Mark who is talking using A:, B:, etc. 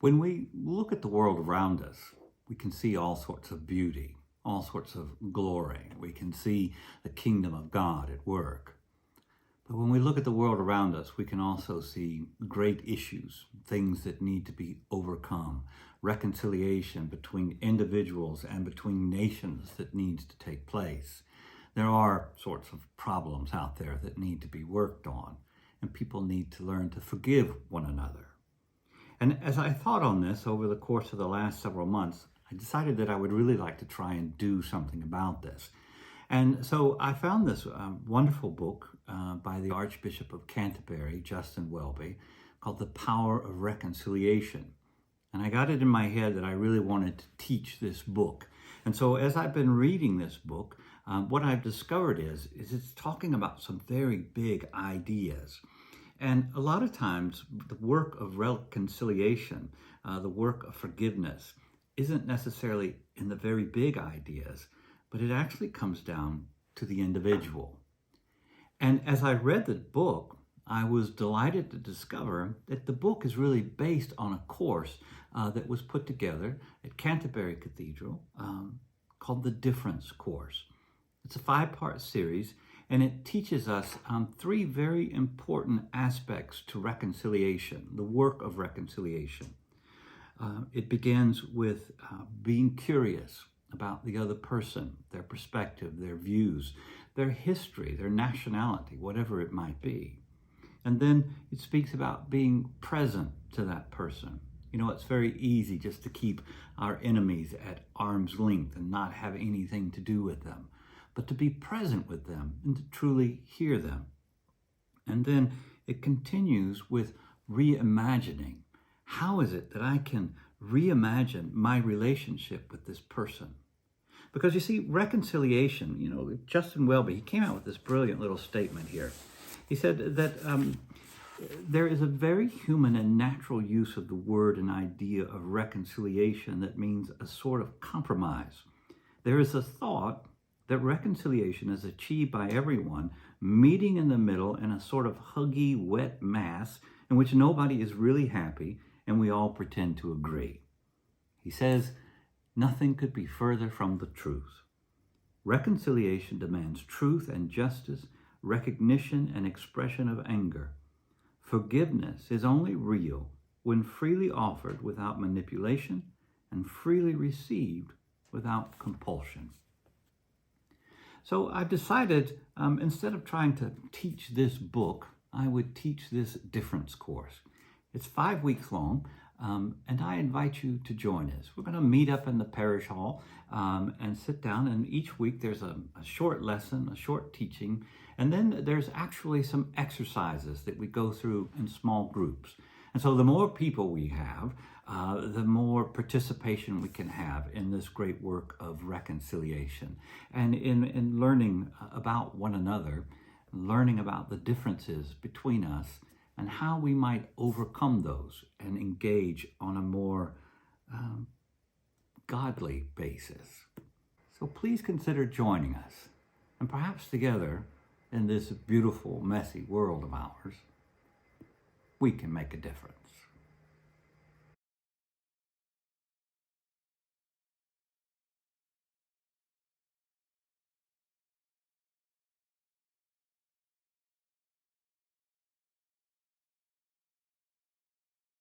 A: When we look at the world around us, we can see all sorts of beauty, all sorts of glory. We can see the kingdom of God at work. But when we look at the world around us, we can also see great issues, things that need to be overcome, reconciliation between individuals and between nations that needs to take place. There are sorts of problems out there that need to be worked on, and people need to learn to forgive one another. And as I thought on this over the course of the last several months, I decided that I would really like to try and do something about this. And so I found this wonderful book by the Archbishop of Canterbury, Justin Welby, called The Power of Reconciliation. And I got it in my head that I really wanted to teach this book. And so as I've been reading this book, what I've discovered is it's talking about some very big ideas. And a lot of times, the work of reconciliation, the work of forgiveness, isn't necessarily in the very big ideas, but it actually comes down to the individual. And as I read the book, I was delighted to discover that the book is really based on a course that was put together at Canterbury Cathedral called the Difference Course. It's a 5-part series, and it teaches us three very important aspects to reconciliation, the work of reconciliation. It begins with being curious about the other person, their perspective, their views, their history, their nationality, whatever it might be. And then it speaks about being present to that person. You know, it's very easy just to keep our enemies at arm's length and not have anything to do with them, but to be present with them and to truly hear them. And then it continues with reimagining. How is it that I can reimagine my relationship with this person? Because you see, reconciliation, Justin Welby, he came out with this brilliant little statement here. He said that there is a very human and natural use of the word and idea of reconciliation that means a sort of compromise. There is a thought that reconciliation is achieved by everyone meeting in the middle in a sort of huggy, wet mass in which nobody is really happy and we all pretend to agree. He says, nothing could be further from the truth. Reconciliation demands truth and justice, recognition and expression of anger. Forgiveness is only real when freely offered without manipulation and freely received without compulsion. So I've decided, instead of trying to teach this book, I would teach this Difference course. It's 5 weeks long, and I invite you to join us. We're going to meet up in the parish hall and sit down, and each week there's a short lesson, a short teaching, and then there's actually some exercises that we go through in small groups. And so the more people we have, the more participation we can have in this great work of reconciliation and in learning about one another, learning about the differences between us and how we might overcome those and engage on a more godly basis. So please consider joining us, and perhaps together in this beautiful, messy world of ours, we can make a difference.